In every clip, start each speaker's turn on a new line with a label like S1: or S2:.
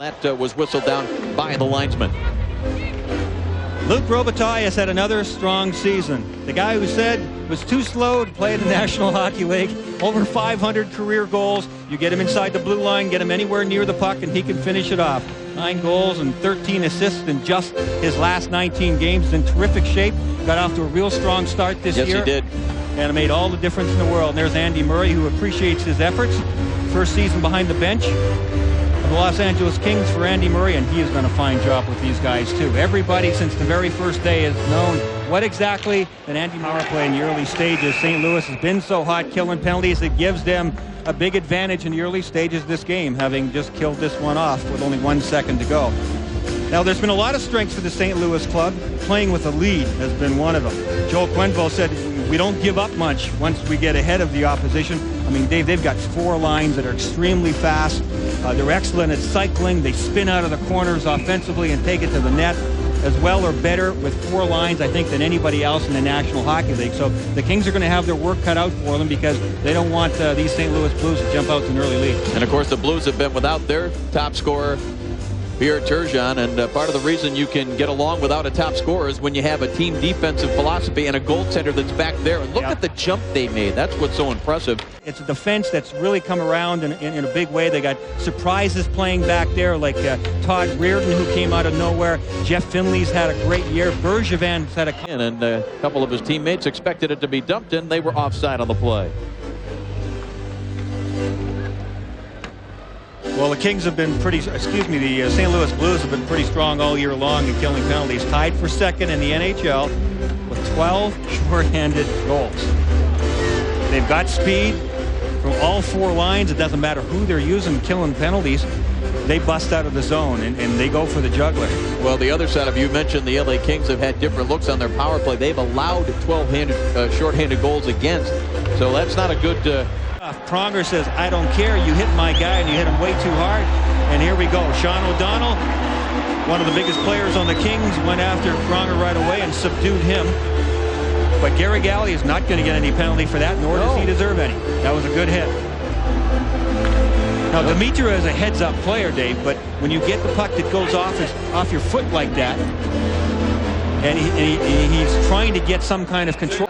S1: That was whistled down by the linesman.
S2: Luc Robitaille has had another strong season. The guy who said was too slow to play in the National Hockey League. Over 500 career goals. You get him inside the blue line, get him anywhere near the puck, and he can finish it off. 9 goals and 13 assists in just his last 19 games. He's in terrific shape. Got off to a real strong start this year.
S1: Yes, he did.
S2: And it made all the difference in the world. And there's Andy Murray, who appreciates his efforts. First season behind the bench. The Los Angeles Kings for Andy Murray, and he has done a fine job with these guys too. Everybody since the very first day has known what exactly an Andy Murray play in the early stages. St. Louis has been so hot killing penalties, it gives them a big advantage in the early stages of this game, having just killed this one off with only 1 second to go. Now, there's been a lot of strengths for the St. Louis club. Playing with a lead has been one of them. Joel Quenneville said, we don't give up much once we get ahead of the opposition. I mean, they've got 4 lines that are extremely fast. They're excellent at cycling. They spin out of the corners offensively and take it to the net as well or better with 4 lines, I think, than anybody else in the National Hockey League. So the Kings are going to have their work cut out for them because they don't want these St. Louis Blues to jump out in an early lead.
S1: And, of course, the Blues have been without their top scorer, Pierre Turgeon, and part of the reason you can get along without a top scorer is when you have a team defensive philosophy and a goaltender that's back there. And look at the jump they made. That's what's so impressive.
S2: It's a defense that's really come around in a big way. They got surprises playing back there like Todd Reardon, who came out of nowhere. Jeff Finley's had a great year. Bergevin's had a...
S1: And a couple of his teammates expected it to be dumped in. They were offside on the play.
S2: Well, the Kings have been the St. Louis Blues have been pretty strong all year long in killing penalties. Tied for second in the NHL with 12 shorthanded goals. They've got speed from all 4 lines. It doesn't matter who they're using killing penalties. They bust out of the zone and they go for the juggler.
S1: Well, the other side of you mentioned the LA Kings have had different looks on their power play. They've allowed 12 shorthanded goals against. So that's not a good...
S2: Pronger says, I don't care. You hit my guy and you hit him way too hard. And here we go. Sean O'Donnell, one of the biggest players on the Kings, went after Pronger right away and subdued him. But Gary Galley is not going to get any penalty for that, nor does he deserve any. That was a good hit. Now, Dimitra is a heads-up player, Dave, but when you get the puck that goes off your foot like that, and he's trying to get some kind of control.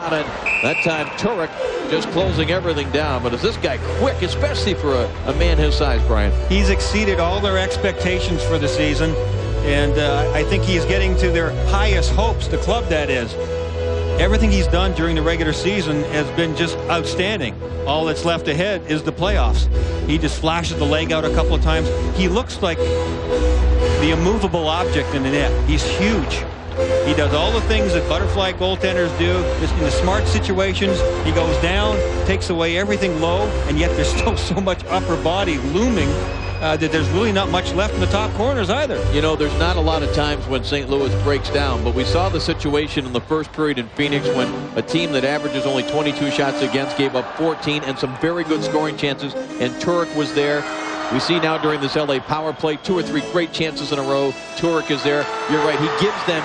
S1: That time, Turek just closing everything down. But is this guy quick, especially for a man his size, Brian?
S2: He's exceeded all their expectations for the season, and I think he's getting to their highest hopes, the club that is. Everything he's done during the regular season has been just outstanding. All that's left ahead is the playoffs. He just flashes the leg out a couple of times. He looks like the immovable object in the net. He's huge. He does all the things that butterfly goaltenders do. Just in the smart situations, he goes down, takes away everything low, and yet there's still so much upper body looming that there's really not much left in the top corners either.
S1: You know, there's not a lot of times when St. Louis breaks down, but we saw the situation in the first period in Phoenix when a team that averages only 22 shots against gave up 14 and some very good scoring chances, and Turek was there. We see now during this LA power play 2 or 3 great chances in a row. Turek is there. You're right. He gives them...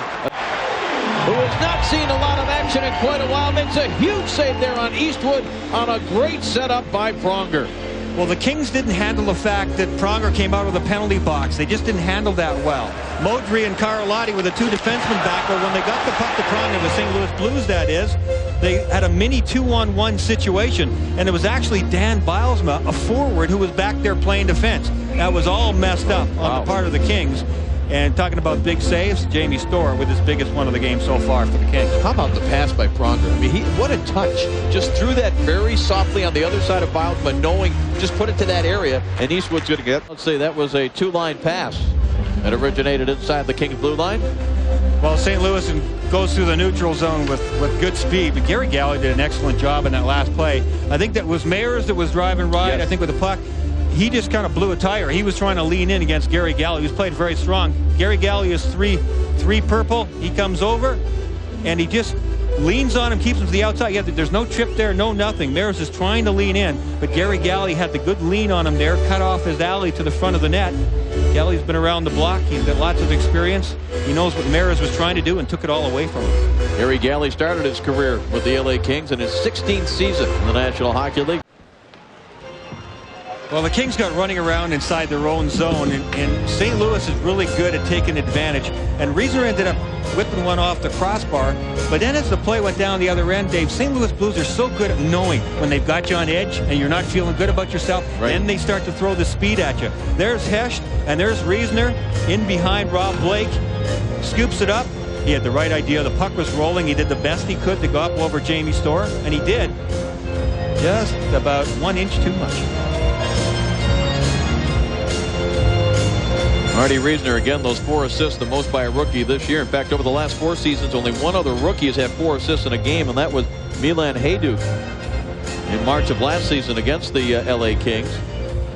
S1: Who has not seen a lot of action in quite a while. Makes a huge save there on Eastwood on a great setup by Pronger.
S2: Well, the Kings didn't handle the fact that Pronger came out of the penalty box. They just didn't handle that well. Modry and Carlotti were the 2 defensemen back, but when they got the puck to Pronger, the St. Louis Blues, that is, they had a mini 2-on-1 situation, and it was actually Dan Bilesma, a forward, who was back there playing defense. That was all messed up on the part of the Kings. And talking about big saves, Jamie Storr with his biggest one of the game so far for the Kings.
S1: How about the pass by Pronger? I mean, what a touch. Just threw that very softly on the other side of Bilesma, knowing just put it to that area, and Eastwood's going to get. Let's say that was a 2-line pass that originated inside the Kings blue line.
S2: Well, St. Louis goes through the neutral zone with good speed, but Gary Galley did an excellent job in that last play. I think that was Mayers that was driving right, I think, with the puck. He just kind of blew a tire. He was trying to lean in against Gary Galley. He was played very strong. Gary Galley is three purple. He comes over, and he just leans on him, keeps him to the outside. Yeah, there's no trip there, no nothing. Maris is trying to lean in, but Gary Galley had the good lean on him there, cut off his alley to the front of the net. Galley's been around the block. He's got lots of experience. He knows what Maris was trying to do and took it all away from him.
S1: Gary Galley started his career with the LA Kings in his 16th season in the National Hockey League.
S2: Well, the Kings got running around inside their own zone, and St. Louis is really good at taking advantage. And Ruehle ended up whipping one off the crossbar. But then as the play went down the other end, Dave, St. Louis Blues are so good at knowing when they've got you on edge and you're not feeling good about yourself,
S1: right,
S2: then they start to throw the speed at you. There's Hecht, and there's Ruehle in behind Rob Blake. Scoops it up. He had the right idea. The puck was rolling. He did the best he could to go up over Jamie Storr, and he did. Just about 1 inch too much.
S1: Marty Ruehle, again, those 4 assists, the most by a rookie this year. In fact, over the last 4 seasons, only one other rookie has had 4 assists in a game, and that was Milan Hajduk in March of last season against the LA Kings.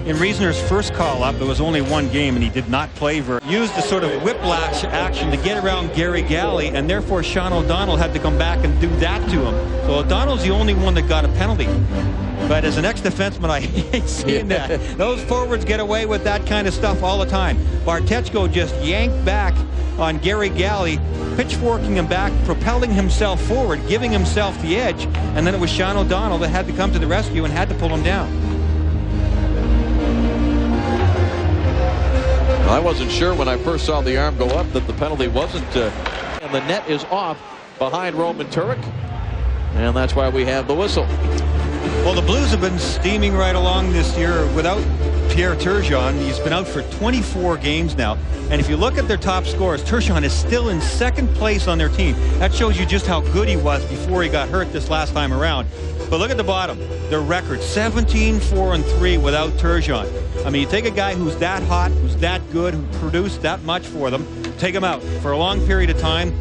S2: In Ruehle's first call-up, there was only 1 game, and he did not play very. Used a sort of whiplash action to get around Gary Galley, and therefore Sean O'Donnell had to come back and do that to him. So O'Donnell's the only one that got a penalty. But as an ex-defenseman, I hate seeing that. Those forwards get away with that kind of stuff all the time. Bartechko just yanked back on Gary Galley, pitchforking him back, propelling himself forward, giving himself the edge, and then it was Sean O'Donnell that had to come to the rescue and had to pull him down.
S1: I wasn't sure when I first saw the arm go up that the penalty wasn't, and the net is off behind Roman Turek, and that's why we have the whistle.
S2: Well, the Blues have been steaming right along this year without Pierre Turgeon. He's been out for 24 games now. And if you look at their top scores, Turgeon is still in 2nd place on their team. That shows you just how good he was before he got hurt this last time around. But look at the bottom. Their record, 17-4-3 without Turgeon. I mean, you take a guy who's that hot, who's that good, who produced that much for them, take him out for a long period of time,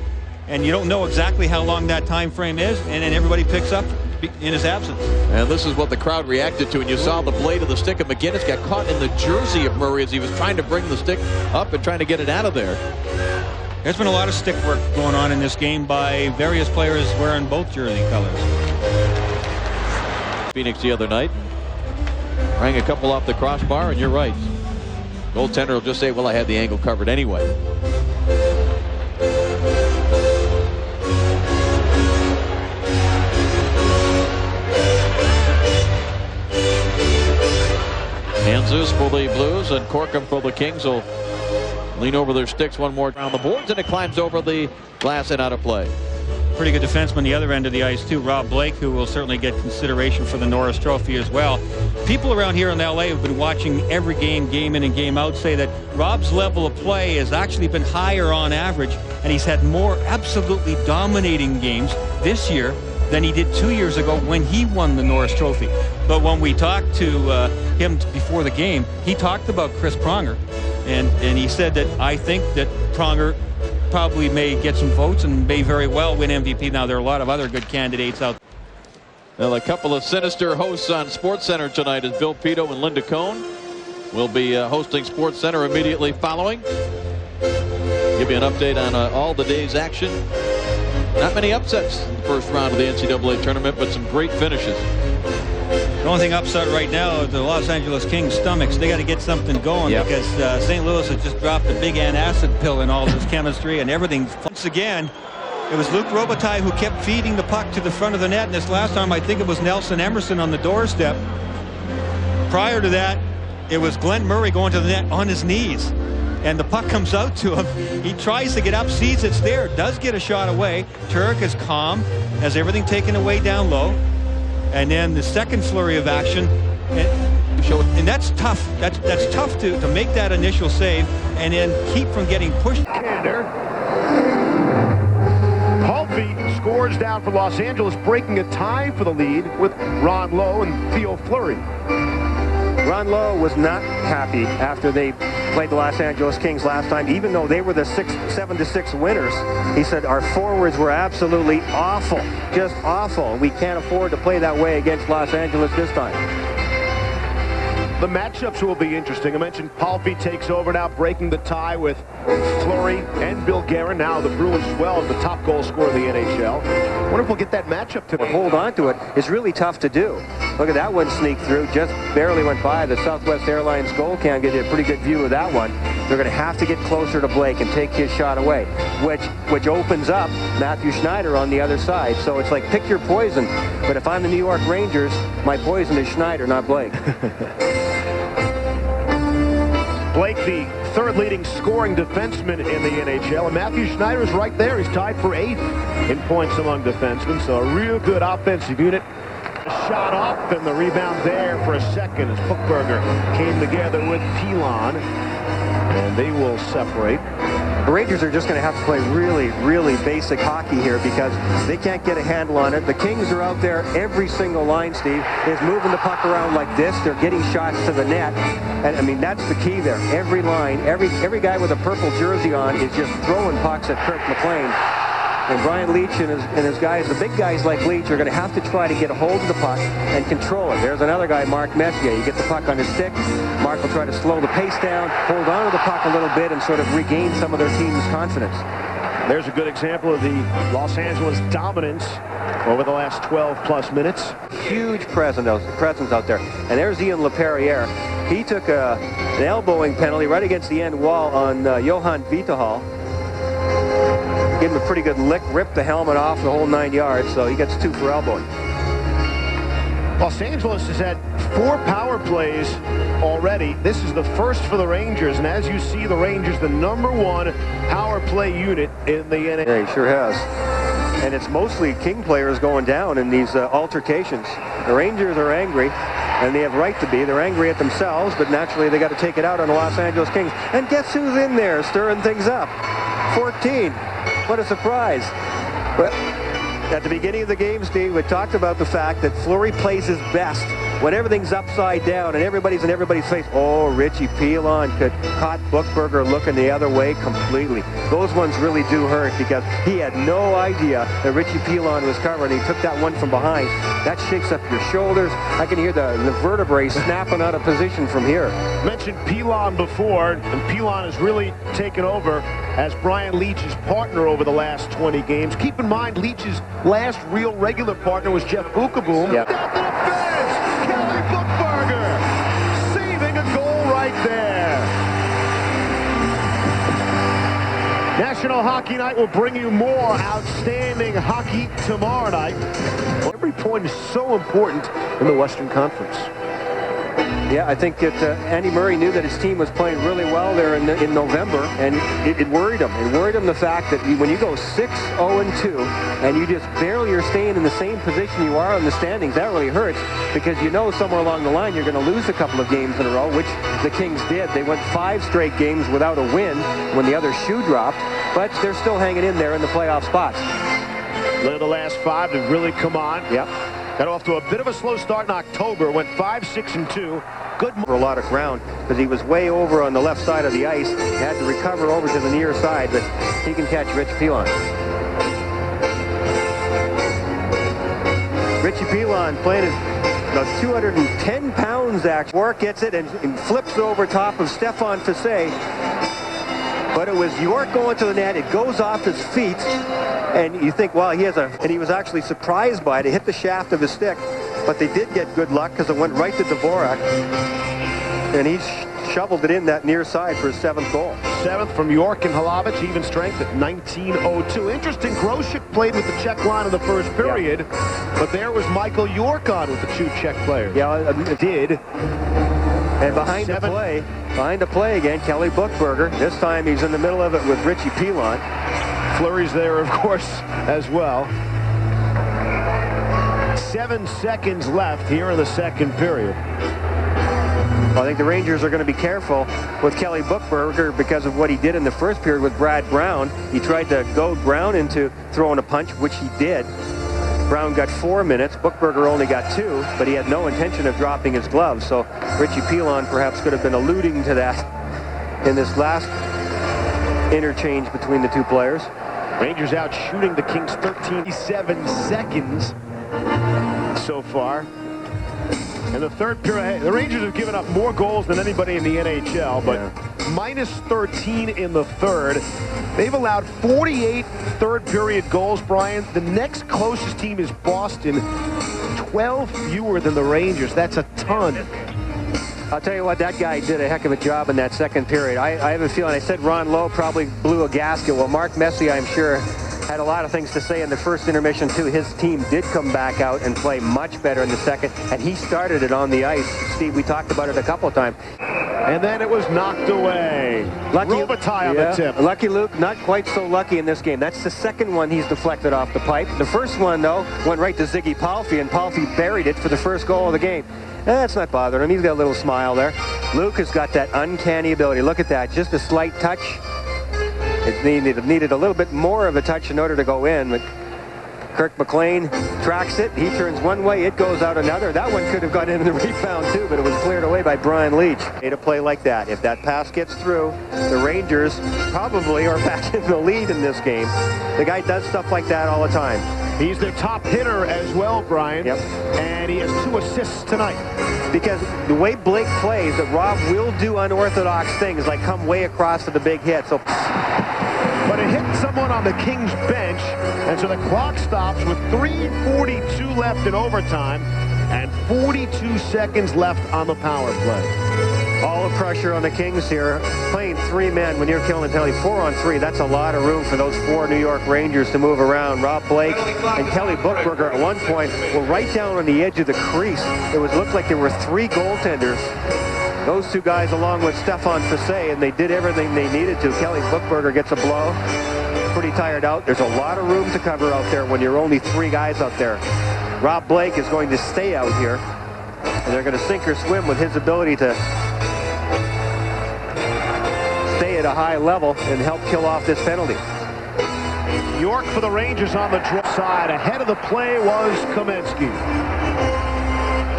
S2: and you don't know exactly how long that time frame is, and then everybody picks up in his absence.
S1: And this is what the crowd reacted to, and you saw the blade of the stick of McGinnis got caught in the jersey of Murray as he was trying to bring the stick up and trying to get it out of there.
S2: There's been a lot of stick work going on in this game by various players wearing both jersey colors.
S1: Phoenix the other night rang a couple off the crossbar, and you're right, goaltender will just say, well, I had the angle covered anyway. Kansas for the Blues, and Corkum for the Kings will lean over their sticks one more around the boards, and it climbs over the glass and out of play.
S2: Pretty good defenseman the other end of the ice too, Rob Blake, who will certainly get consideration for the Norris Trophy as well. People around here in LA who've been watching every game, game in and game out, say that Rob's level of play has actually been higher on average, and he's had more absolutely dominating games this year than he did 2 years ago when he won the Norris Trophy. But when we talked to him before the game, he talked about Chris Pronger, and he said that I think that Pronger probably may get some votes and may very well win MVP. Now, there are a lot of other good candidates out there.
S1: Well, a couple of sinister hosts on SportsCenter tonight is Bill Pito and Linda Cohn. Will be hosting SportsCenter immediately following. Give you an update on all the day's action. Not many upsets in the first round of the NCAA tournament, but some great finishes.
S2: The only thing upset right now is the Los Angeles Kings' stomachs. They got to get something going, because St. Louis has just dropped a big antacid pill in all this chemistry and everything. Once again, it was Luc Robitaille who kept feeding the puck to the front of the net, and this last time I think it was Nelson Emerson on the doorstep. Prior to that, it was Glenn Murray going to the net on his knees. And the puck comes out to him. He tries to get up, sees it's there, does get a shot away. Turek is calm, has everything taken away down low. And then the second flurry of action, and that's tough. That's tough to make that initial save and then keep from getting pushed.
S3: Halfie scores down for Los Angeles, breaking a tie for the lead with Ron Lowe and Theo Fleury.
S4: Ron Lowe was not happy after they played the Los Angeles Kings last time, even though they were the 7-6 winners. He said our forwards were absolutely awful, just awful. We can't afford to play that way against Los Angeles this time.
S3: The matchups will be interesting. I mentioned Palffy takes over now, breaking the tie with Fleury and Bill Guerin. Now the Bruins as well as the top goal scorer in the NHL. Wonder if we'll get that matchup today.
S4: Hold on to it. It's really tough to do. Look at that one sneak through. Just barely went by the Southwest Airlines goal cam. Get you a pretty good view of that one. They're going to have to get closer to Blake and take his shot away, which opens up Matthew Schneider on the other side. So it's like pick your poison. But if I'm the New York Rangers, my poison is Schneider, not Blake.
S3: Blake, the third leading scoring defenseman in the NHL, and Matthew Schneider's right there. He's tied for 8th in points among defensemen, so a real good offensive unit. A shot off, and the rebound there for a second as Buchberger came together with Pilon, and they will separate.
S4: The Rangers are just going to have to play really, really basic hockey here because they can't get a handle on it. The Kings are out there. Every single line, Steve, is moving the puck around like this. They're getting shots to the net. And, I mean, that's the key there. Every line, every guy with a purple jersey on is just throwing pucks at Kirk McLean. And Brian Leetch and his guys, the big guys like Leetch, are going to have to try to get a hold of the puck and control it. There's another guy, Mark Messier. You get the puck on his stick. Mark will try to slow the pace down, hold on to the puck a little bit, and sort of regain some of their team's confidence.
S3: There's a good example of the Los Angeles dominance over the last 12-plus minutes.
S4: Huge presence out there. And there's Ian LaPerriere. He took an elbowing penalty right against the end wall on Johan Vitahall. Gave him a pretty good lick, ripped the helmet off the whole 9 yards, so he gets 2 for elbowing.
S3: Los Angeles has had 4 power plays already. This is the first for the Rangers, and as you see, the Rangers, the #1 power play unit in the NHL.
S4: Yeah, he sure has. And it's mostly King players going down in these altercations. The Rangers are angry, and they have right to be. They're angry at themselves, but naturally they got to take it out on the Los Angeles Kings. And guess who's in there stirring things up? 14. What a surprise. Well, at the beginning of the game, Steve, we talked about the fact that Fleury plays his best when everything's upside down and everybody's in everybody's face. Oh, Richie Pilon caught Buchberger looking the other way completely. Those ones really do hurt because he had no idea that Richie Pilon was covered. He took that one from behind. That shakes up your shoulders. I can hear the vertebrae snapping out of position from here.
S3: Mentioned Pilon before, and Pilon has really taken over as Brian Leetch's partner over the last 20 games. Keep in mind, Leetch's last real regular partner was Jeff Bukaboom.
S4: Yep.
S3: Down to the fence! Kelly Buchberger saving a goal right there. National Hockey Night will bring you more outstanding hockey tomorrow night. Every point is so important in the Western Conference.
S4: Yeah, I think that Andy Murray knew that his team was playing really well there in November, and it worried him. It worried him the fact that when you go 6-0-2 and you just barely are staying in the same position you are in the standings, that really hurts because you know somewhere along the line you're going to lose a couple of games in a row, which the Kings did. They went 5 straight games without a win when the other shoe dropped, but they're still hanging in there in the playoff spots.
S3: Look at the last 5 to really come on.
S4: Yep.
S3: Got off to a bit of a slow start in October, went 5-6-2. Good
S4: For a lot of ground because he was way over on the left side of the ice. He had to recover over to the near side, but he can catch Rich Pilon. Richie Pilon playing about 210 pounds actually. York gets it and flips over top of Stefan Fassé. But it was York going to the net. It goes off his feet. And you think, well, and he was actually surprised by it. It hit the shaft of his stick. But they did get good luck because it went right to Dvorak. And he shoveled it in that near side for his 7th goal.
S3: 7th from York and Hlavich, even strength at 19:02. Interesting, Grosek played with the Czech line in the first period. Yeah. But there was Michael York on with the 2 Czech players.
S4: Yeah, it did. And behind the play again, Kelly Buchberger. This time he's in the middle of it with Richie Pilon.
S3: Fleury's there, of course, as well. 7 seconds left here in the second period.
S4: I think the Rangers are going to be careful with Kelly Buchberger because of what he did in the first period with Brad Brown. He tried to goad Brown into throwing a punch, which he did. Brown got 4 minutes. Buchberger only got 2, but he had no intention of dropping his gloves. So Richie Pilon perhaps could have been alluding to that in this last interchange between the 2 players.
S3: Rangers out shooting the Kings 37 seconds so far. In the third period, the Rangers have given up more goals than anybody in the NHL, but minus 13 in the third. They've allowed 48 third period goals, Brian. The next closest team is Boston, 12 fewer than the Rangers. That's a ton.
S4: I'll tell you what, that guy did a heck of a job in that second period. I have a feeling, I said Ron Lowe probably blew a gasket. Well, Mark Messier, I'm sure, Had a lot of things to say in the first intermission, too. His team did come back out and play much better in the second, and he started it on the ice. Steve, we talked about it a couple of times.
S3: And then it was knocked away. Robitaille on the tip.
S4: Lucky Luke, not quite so lucky in this game. That's the second one he's deflected off the pipe. The first one, though, went right to Ziggy Palffy, and Palffy buried it for the first goal of the game. That's not bothering him. He's got a little smile there. Luke has got that uncanny ability. Look at that. Just a slight touch. It needed a little bit more of a touch in order to go in, but Kirk McLean tracks it. He turns one way, it goes out another. That one could have got in the rebound too, but it was cleared away by Brian Leach. Made a play like that. If that pass gets through, the Rangers probably are back in the lead in this game. The guy does stuff like that all the time.
S3: He's their top hitter as well, Brian.
S4: Yep.
S3: And he has 2 assists tonight.
S4: Because the way Blake plays, that Rob will do unorthodox things like come way across to the big hit. So,
S3: but it hit someone on the Kings bench, and so the clock stops with 3:42 left in overtime and 42 seconds left on the power play.
S4: all the pressure on the Kings here. Playing 3 men when you're killing Kelly 4-on-3, that's a lot of room for those 4 New York Rangers to move around. Rob Blake and Kelly Buchberger at one point were right down on the edge of the crease. It looked like there were 3 goaltenders. Those 2 guys along with Stefan Fassé, and they did everything they needed to. Kelly Buchberger gets a blow. Pretty tired out. There's a lot of room to cover out there when you're only 3 guys out there. Rob Blake is going to stay out here, and they're going to sink or swim with his ability to stay at a high level and help kill off this penalty.
S3: York for the Rangers on the draw side. Ahead of the play was Kamensky.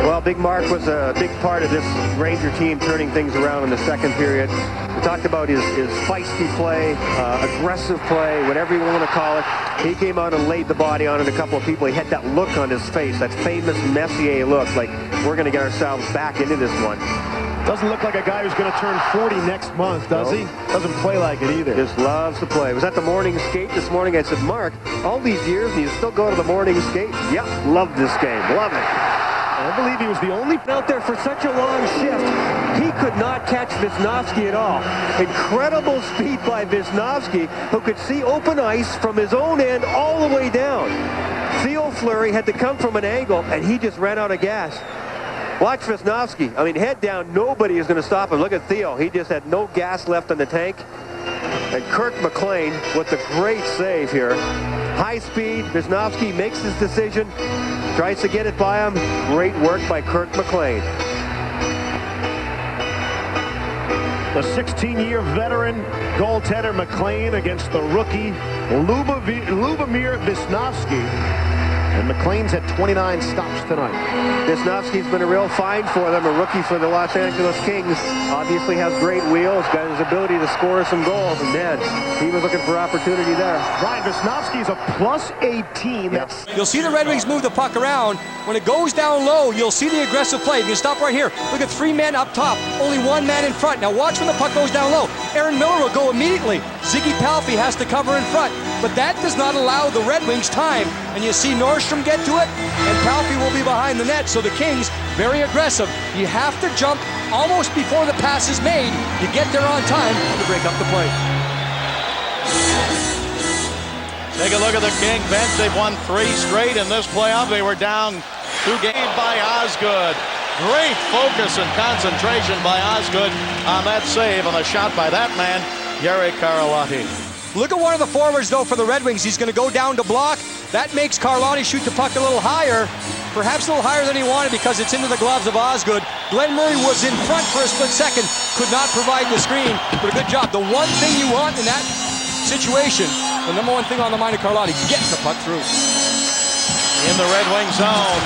S4: Well, Big Mark was a big part of this Ranger team turning things around in the second period. We talked about his feisty play, aggressive play, whatever you want to call it. He came out and laid the body on it a couple of people. He had that look on his face, that famous Messier look, like we're going to get ourselves back into this one.
S3: Doesn't look like a guy who's going to turn 40 next month, does he? Doesn't play like it either.
S4: Just loves to play. Was at the morning skate this morning. I said, Mark, all these years and you still go to the morning skate? Yep, love this game. Love it.
S3: I believe he was the only
S4: out there for such a long shift. He could not catch Wisnowski at all. Incredible speed by Wisnowski, who could see open ice from his own end all the way down. Theo Fleury had to come from an angle, and he just ran out of gas. Watch Wisnowski. I mean, head down, nobody is going to stop him. Look at Theo. He just had no gas left in the tank. And Kirk McLean with the great save here. High speed, Wisnowski makes his decision, tries to get it by him. Great work by Kirk McLean.
S3: The 16-year veteran goaltender McLean against the rookie Lubomir Wisnowski. And McLean's had 29 stops tonight.
S4: Wisnowski's been a real find for them, a rookie for the Los Angeles Kings. Obviously has great wheels, got his ability to score some goals, and man, he was looking for opportunity there.
S3: Brian, Wisnowski's a plus 18.
S4: Yeah.
S5: You'll see the Red Wings move the puck around. When it goes down low, you'll see the aggressive play. You can stop right here. Look at 3 men up top, only 1 man in front. Now watch when the puck goes down low. Aaron Miller will go immediately. Ziggy Palffy has to cover in front, but that does not allow the Red Wings time. And you see Nordstrom get to it, and Palffy will be behind the net. So the Kings, very aggressive. You have to jump almost before the pass is made. You get there on time to break up the play.
S6: Take a look at the King bench. They've won 3 straight in this playoff. They were down 2 games by Osgood. Great focus and concentration by Osgood on that save on a shot by that man, Jari Karlotti.
S5: Look at one of the forwards, though, for the Red Wings. He's going to go down to block. That makes Karlotti shoot the puck a little higher, perhaps a little higher than he wanted because it's into the gloves of Osgood. Glenn Murray was in front for a split second, could not provide the screen, but a good job. The one thing you want in that situation, the number 1 thing on the mind of Karlotti, get the puck through.
S6: In the Red Wing zone,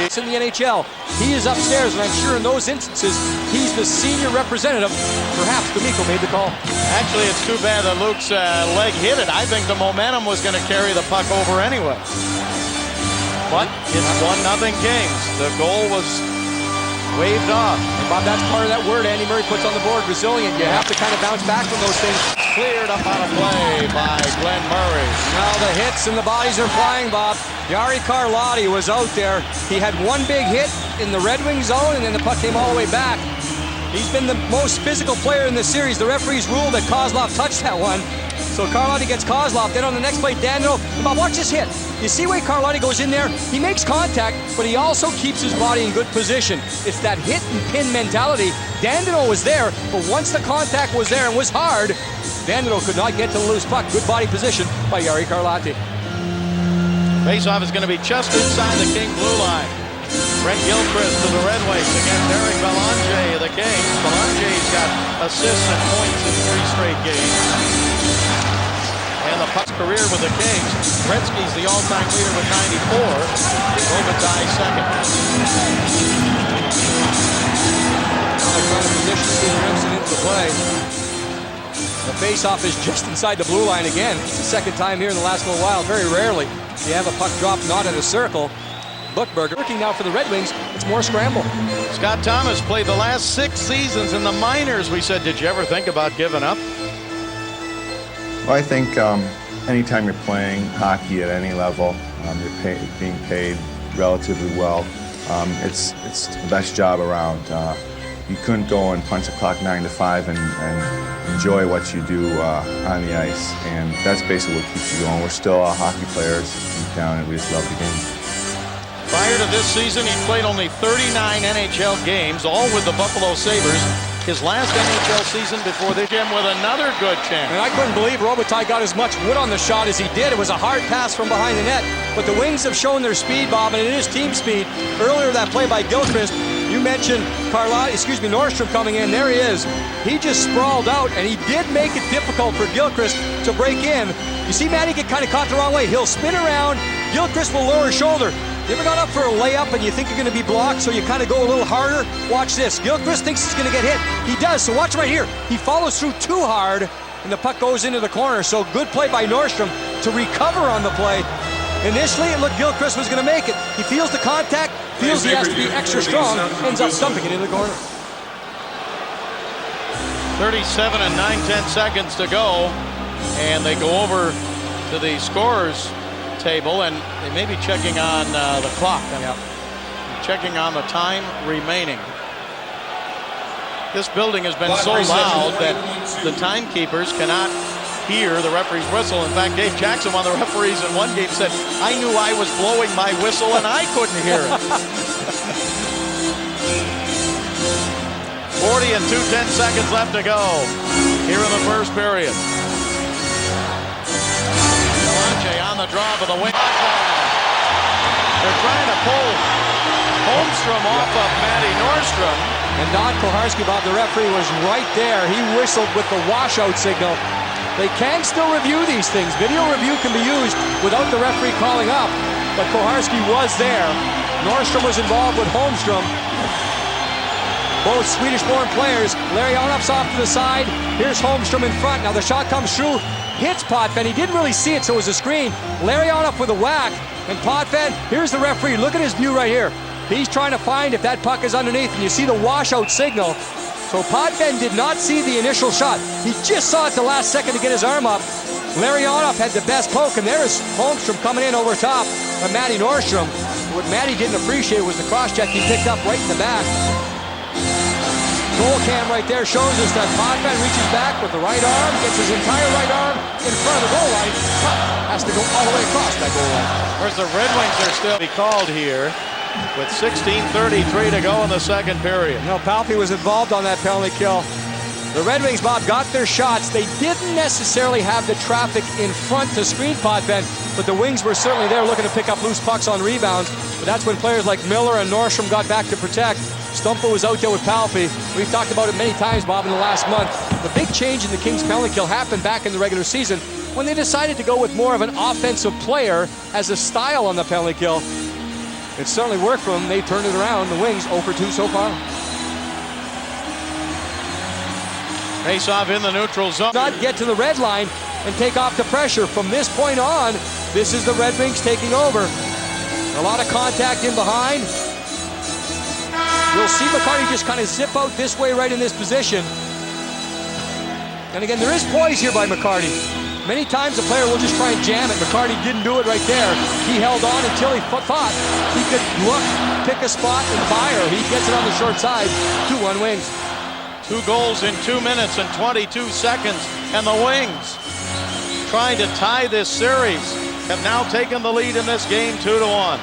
S5: It's in the NHL. He is upstairs, and I'm sure in those instances, he's the senior representative. Perhaps D'Amico made the call.
S6: actually it's too bad that Luke's leg hit it. I think the momentum was going to carry the puck over anyway. But it's 1-0 Kings. The goal was waved off.
S5: And Bob, that's part of that word Andy Murray puts on the board, resilient. You have to kind of bounce back from those things.
S6: Cleared up on a play by Glenn Murray.
S5: Now the hits and the bodies are flying, Bob. Jari Karlotti was out there. He had 1 big hit in the Red Wing zone, and then the puck came all the way back. He's been the most physical player in this series. The referees ruled that Kozlov touched that one. So Carlotti gets Kozlov. Then on the next play, Danilo. Bob, watch this hit. You see where Carlotti goes in there? He makes contact, but he also keeps his body in good position. It's that hit and pin mentality. Danilo was there, but once the contact was there and was hard, Danilo could not get to the loose puck. Good body position by Jari Carlotti.
S6: Faceoff is going to be just inside the King blue line. Brett Gilchrist to the Red Wings against Eric Belanger of the Kings. Belanger's got assists and points in 3 straight games. And the puck's career with the Kings. Gretzky's the all-time leader with 94. Robitaille second.
S5: They're trying to position Steven Remsen into the play. The faceoff is just inside the blue line again. It's the second time here in the last little while. Very rarely you have a puck drop not in a circle. Buchberger working now for the Red Wings. It's more scramble.
S6: Scott Thomas played the last 6 seasons in the minors. We said, did you ever think about giving up?
S7: Well, I think anytime you're playing hockey at any level, you're being paid relatively well. It's the best job around. You couldn't go and punch the clock 9 to 5 and enjoy what you do on the ice, and that's basically what keeps you going. We're still hockey players deep down, and we just love the game.
S6: Prior to this season, he played only 39 NHL games, all with the Buffalo Sabres. His last NHL season before this, Jim, with another good chance.
S5: And I couldn't believe Robitaille got as much wood on the shot as he did. It was a hard pass from behind the net. But the Wings have shown their speed, Bob, and it is team speed. Earlier that play by Gilchrist, you mentioned Nordstrom coming in. There he is. He just sprawled out, and he did make it difficult for Gilchrist to break in. You see Matty get kind of caught the wrong way. He'll spin around. Gilchrist will lower his shoulder. You ever gone up for a layup and you think you're going to be blocked, so you kind of go a little harder? Watch this. Gilchrist thinks he's going to get hit. He does, so watch right here. He follows through too hard, and the puck goes into the corner. So good play by Nordstrom to recover on the play. Initially, it looked Gilchrist was going to make it. He feels the contact, feels he has to be extra strong, ends up dumping it in the corner.
S6: 37 and 9/10 seconds to go, and they go over to the scorers table, and they may be checking on the clock.
S5: Yep.
S6: Checking on the time remaining. This building has been so loud that the timekeepers cannot hear the referee's whistle. In fact, Dave Jackson, one of the referees in one game, said, I knew I was blowing my whistle and I couldn't hear it. 40 and 2/10 seconds left to go here in the first period. On the draw of the wing. They're trying to pull Holmstrom off of Matty Nordstrom.
S5: And Don Koharski, Bob, the referee, was right there. He whistled with the washout signal. They can still review these things. Video review can be used without the referee calling up. But Koharski was there. Nordstrom was involved with Holmstrom. Both Swedish-born players. Larionov's off to the side. Here's Holmstrom in front. Now the shot comes through. Hits Potvin. He didn't really see it, so it was a screen. Larionov with a whack. And Potvin, here's the referee. Look at his view right here. He's trying to find if that puck is underneath, and you see the washout signal. So Potvin did not see the initial shot. He just saw it the last second to get his arm up. Larionov had the best poke, and there's Holmstrom coming in over top of Matty Nordstrom. What Matty didn't appreciate was the cross-check he picked up right in the back. Goal cam right there shows us that Potvin reaches back with the right arm, gets his entire right arm in front of the goal line. Puck has to go all the way across that goal line.
S6: Of course, the Red Wings are still be called here with 16:33 to go in the second period.
S5: You know, Palpy was involved on that penalty kill. The Red Wings, Bob, got their shots. They didn't necessarily have the traffic in front to screen Potvin, but the Wings were certainly there looking to pick up loose pucks on rebounds. But that's when players like Miller and Nordstrom got back to protect. Stumpo was out there with Palpy. We've talked about it many times, Bob, in the last month. The big change in the Kings penalty kill happened back in the regular season when they decided to go with more of an offensive player as a style on the penalty kill. It certainly worked for them. They turned it around. The Wings 0 for 2 so far.
S6: Face off in the neutral zone.
S5: Not get to the red line and take off the pressure. From this point on, this is the Red Wings taking over. A lot of contact in behind. We'll see McCarty just kind of zip out this way right in this position. And again, there is poise here by McCarty. Many times the player will just try and jam it. McCarty didn't do it right there. He held on until he thought he could look, pick a spot, and fire. He gets it on the short side. 2-1 Wings.
S6: 2 goals in 2 minutes and 22 seconds. And the Wings trying to tie this series, have now taken the lead in this game 2-1.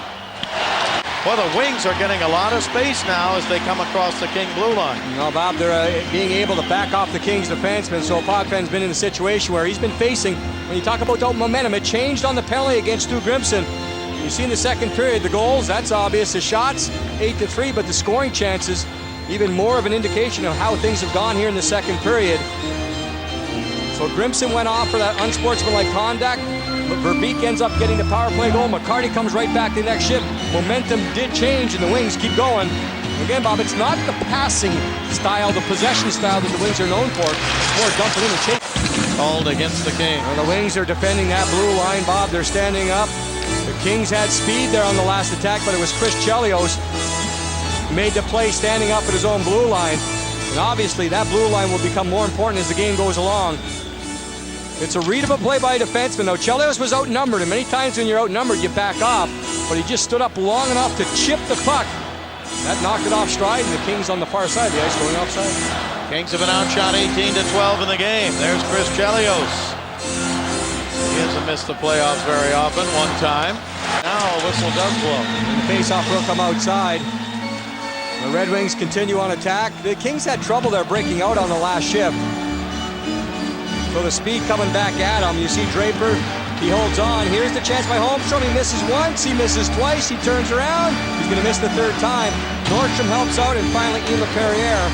S6: Well, the Wings are getting a lot of space now as they come across the King blue line.
S5: You know, Bob, they're being able to back off the Kings defenseman, so Potvin's been in a situation where he's been facing, when you talk about the momentum, it changed on the penalty against Stu Grimson. You see in the second period, the goals, that's obvious. The shots, 8-3, but the scoring chances, even more of an indication of how things have gone here in the second period. So Grimson went off for that unsportsmanlike conduct. Verbeek ends up getting the power play goal. McCarty comes right back to the next shift. Momentum did change, and the Wings keep going. Again, Bob, it's not the passing style, the possession style that the Wings are known for. It's more dumping in and chasing.
S6: Called against the Kings.
S5: And the Wings are defending that blue line, Bob. They're standing up. The Kings had speed there on the last attack, but it was Chris Chelios made the play standing up at his own blue line. And obviously, that blue line will become more important as the game goes along. It's a read of a play by a defenseman, though. Chelios was outnumbered, and many times when you're outnumbered, you back off. But he just stood up long enough to chip the puck. That knocked it off stride, and the Kings on the far side of the ice going offside.
S6: Kings have been outshot 18-12 in the game. There's Chris Chelios. He hasn't missed the playoffs very often, one time. Now a whistle does blow.
S5: And the faceoff will come outside. The Red Wings continue on attack. The Kings had trouble there breaking out on the last shift. So the speed coming back at him. You see Draper, he holds on. Here's the chance by Holmstrom. He misses once, he misses twice, he turns around. He's going to miss the third time. Nordstrom helps out, and finally Ian LePerriere.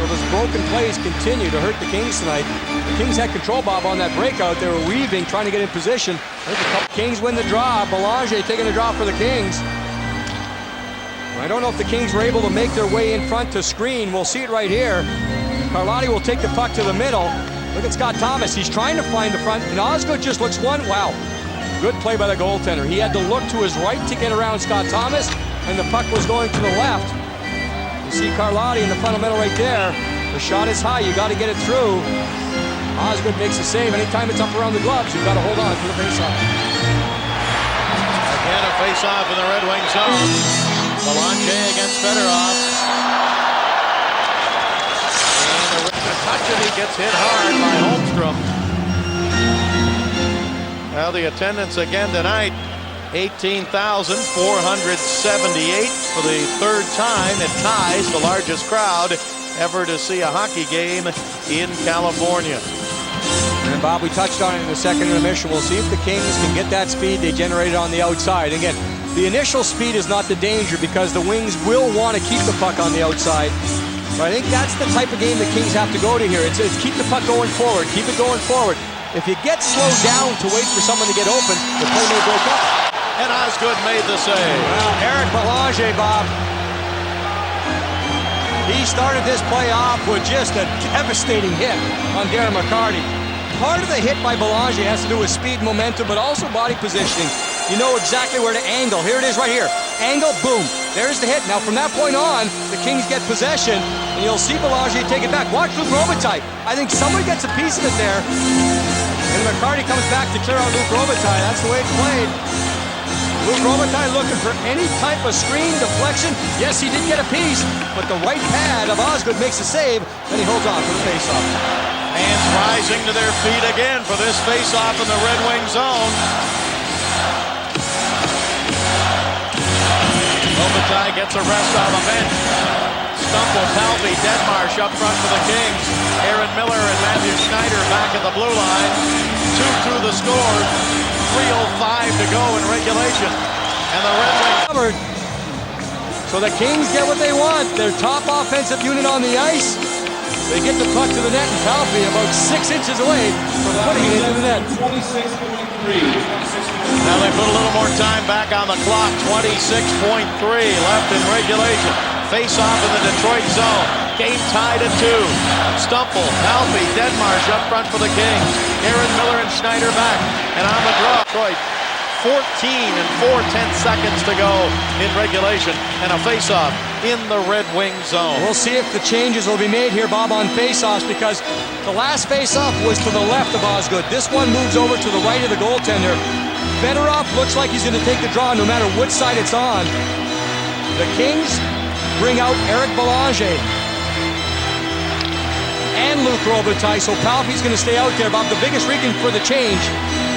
S5: So those broken plays continue to hurt the Kings tonight. The Kings had control, Bob, on that breakout. They were weaving, trying to get in position. I think a couple Kings win the draw. Belanger taking the draw for the Kings. I don't know if the Kings were able to make their way in front to screen. We'll see it right here. Carlotti will take the puck to the middle. Look at Scott Thomas. He's trying to find the front, and Osgood just looks one. Wow. Good play by the goaltender. He had to look to his right to get around Scott Thomas, and the puck was going to the left. You see Carlotti in the fundamental right there. The shot is high. You got to get it through. Osgood makes a save. Anytime it's up around the gloves, you've got to hold on for the faceoff.
S6: Again, a faceoff in the Red Wing zone. Belanger against Fedorov. He gets hit hard by Holmstrom. Well, the attendance again tonight, 18,478 for the third time. It ties the largest crowd ever to see a hockey game in California.
S5: And Bob, we touched on it in the second intermission. We'll see if the Kings can get that speed they generated on the outside. Again, the initial speed is not the danger because the Wings will want to keep the puck on the outside. But I think that's the type of game the Kings have to go to here. It's keep the puck going forward, keep it going forward. If you get slowed down to wait for someone to get open, the play may break up.
S6: And Osgood made the save.
S5: Well, Eric Belanger, Bob. He started this play off with just a devastating hit on Darren McCarty. Part of the hit by Belanger has to do with speed, momentum, but also body positioning. You know exactly where to angle. Here it is right here. Angle, boom. There's the hit. Now from that point on, the Kings get possession, and you'll see Belanger take it back. Watch Luke Robitaille. I think someone gets a piece of it there. And McCarty comes back to clear out Luke Robitaille. That's the way it's played. Luke Robitaille looking for any type of screen, deflection. Yes, he did get a piece, but the right pad of Osgood makes a save, and he holds on for the faceoff.
S6: Fans rising to their feet again for this face-off in the Red Wing zone. Robitaille gets a rest on the bench. Stumple, Palby, Denmarsh up front for the Kings. Aaron Miller and Matthew Schneider back at the blue line. 2-2 the score. 3:05 to go in regulation. And the Red Wings
S5: covered. So the Kings get what they want. Their top offensive unit on the ice. They get the puck to the net, and Palby about 6 inches away from putting it into the net.
S6: 26.3. Now they put a little more time back on the clock. 26.3 left in regulation. Face-off in the Detroit zone. Game tied at 2. Stumple, Palby, Denmarsh up front for the Kings. Aaron Miller and Schneider back. And on the draw, Detroit 14 and 4/10 seconds to go in regulation. And a face-off in the Red Wing zone.
S5: We'll see if the changes will be made here, Bob, on face-offs, because the last face-off was to the left of Osgood. This one moves over to the right of the goaltender. Fedorov looks like he's going to take the draw no matter which side it's on. The Kings bring out Eric Belanger. and Luke Robitaille. So Palpy's going to stay out there. Bob, the biggest reason for the change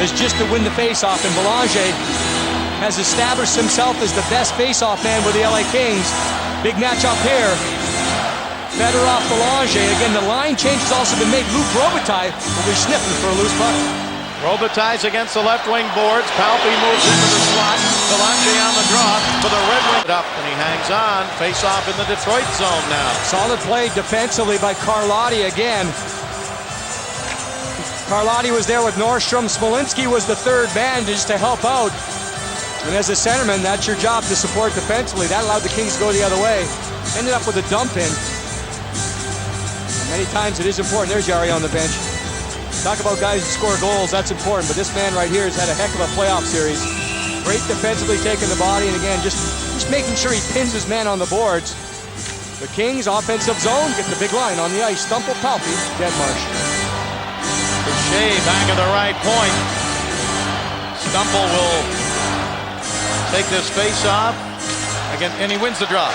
S5: is just to win the faceoff, and Belanger has established himself as the best faceoff man with the LA Kings. Big match up here. Fedorov, Belanger. Again, the line change has also been made. Luke Robitaille will be sniffing for a loose puck.
S6: Robitaille's against the left wing boards. Palpy moves into the slot. Belanger on the draw for the Red Wing. Up and he hangs on. Face off in the Detroit zone now.
S5: Solid play defensively by Carlotti again. Carlotti was there with Nordstrom. Smolinski was the third man just to help out. And as a centerman, that's your job to support defensively. That allowed the Kings to go the other way. Ended up with a dump in. Many times it is important. There's Jari on the bench. Talk about guys who score goals, that's important. But this man right here has had a heck of a playoff series. Great defensively taking the body, and again, just making sure he pins his man on the boards. The Kings offensive zone, get the big line on the ice. Stumple, Palpy, Deadmarsh.
S6: Boucher back at the right point. Stumple will take this face off again, and he wins the draw.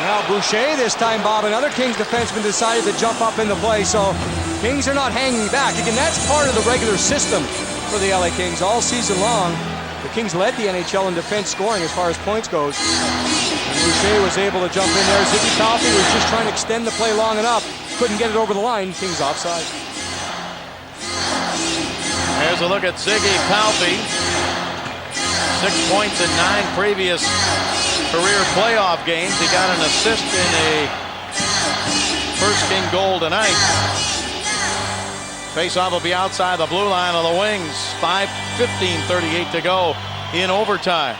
S5: Now Boucher this time, Bob. Another Kings defenseman decided to jump up in the play, so Kings are not hanging back. Again, that's part of the regular system for the LA Kings all season long. The Kings led the NHL in defense scoring as far as points goes. And Boucher was able to jump in there. Ziggy Palpy was just trying to extend the play long enough. Couldn't get it over the line. Kings offside.
S6: There's a look at Ziggy Palpy. 6 points in 9 previous career playoff games. He got an assist in a first King goal tonight. Faceoff will be outside the blue line of the Wings. 5:15:38 to go in overtime.